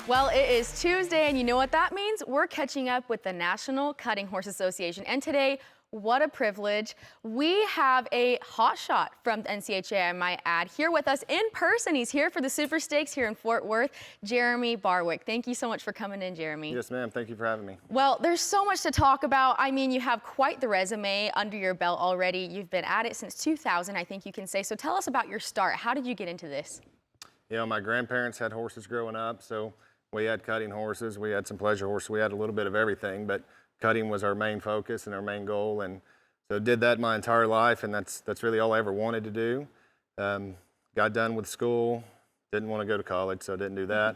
Well, it is Tuesday, and you know what that means? We're catching up with the National Cutting Horse Association. And today, what a privilege. We have a hotshot from the NCHA, I might add, here with us in person. He's here for the Super Stakes here in Fort Worth, Jeremey Barwick. Thank you so much for coming in, Jeremey. Yes, ma'am. Thank you for having me. Well, there's so much to talk about. I mean, you have quite the resume under your belt already. You've been at it since 2000, I think you can say. So tell us about your start. How did you get into this? You know, my grandparents had horses growing up, so we had cutting horses, we had some pleasure horses, we had a little bit of everything, but cutting was our main focus and our main goal, and so did that my entire life, and that's really all I ever wanted to do. Got done with school, didn't want to go to college, so didn't do that,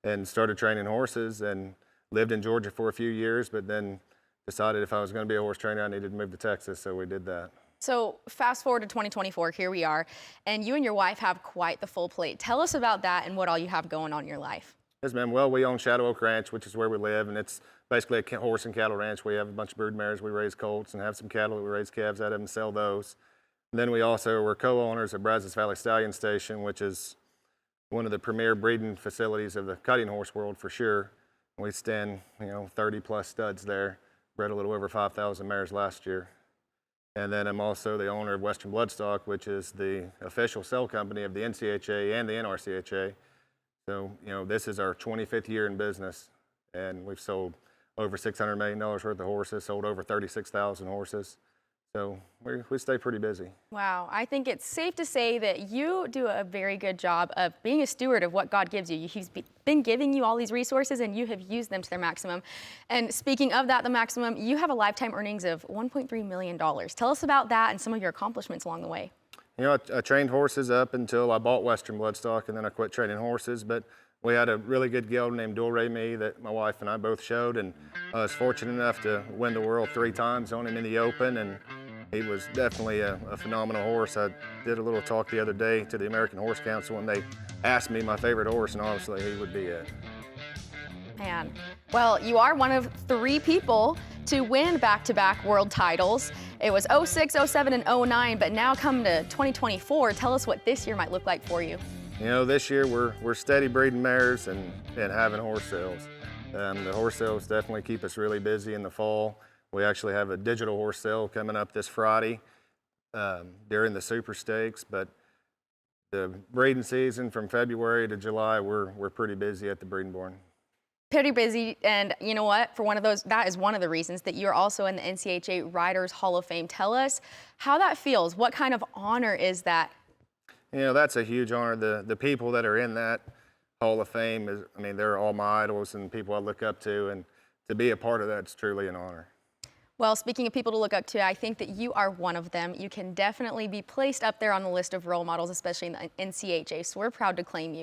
and started training horses and lived in Georgia for a few years, but then decided if I was going to be a horse trainer, I needed to move to Texas, so we did that. So fast forward to 2024, here we are, and you and your wife have quite the full plate. Tell us about that and what all you have going on in your life. Yes, ma'am. Well, we own Shadow Oak Ranch, which is where we live, and it's basically a horse and cattle ranch. We have a bunch of brood mares. We raise colts and have some cattle that we raise calves out of and sell those. And then we're co-owners of Brazos Valley Stallion Station, which is one of the premier breeding facilities of the cutting horse world for sure. We stand, 30 plus studs there. Bred a little over 5,000 mares last year. And then I'm also the owner of Western Bloodstock, which is the official sale company of the NCHA and the NRCHA. So, this is our 25th year in business, and we've sold over $600 million worth of horses, sold over 36,000 horses. So we stay pretty busy. Wow. I think it's safe to say that you do a very good job of being a steward of what God gives you. He's been giving you all these resources, and you have used them to their maximum. And speaking of that, the maximum, you have a lifetime earnings of $1.3 million. Tell us about that and some of your accomplishments along the way. I trained horses up until I bought Western Bloodstock, and then I quit training horses. But we had a really good gelding named Jeremey that my wife and I both showed, and I was fortunate enough to win the world 3 times on him in the open, and he was definitely a phenomenal horse. I did a little talk the other day to the American Horse Council, and they asked me my favorite horse, and obviously he would be it. Man, well, you are one of 3 people to win back-to-back world titles. It was 06, 07, and 09, but now come to 2024. Tell us what this year might look like for you. This year we're steady breeding mares and having horse sales. The horse sales definitely keep us really busy in the fall. We actually have a digital horse sale coming up this Friday during the Super Stakes, but the breeding season from February to July, we're pretty busy at the breeding barn. Pretty busy, and you know what? That is one of the reasons that you're also in the NCHA Riders Hall of Fame. Tell us how that feels. What kind of honor is that? That's a huge honor. The people that are in that Hall of Fame they're all my idols and people I look up to, and to be a part of that's truly an honor. Well, speaking of people to look up to, I think that you are one of them. You can definitely be placed up there on the list of role models, especially in the NCHA, so we're proud to claim you.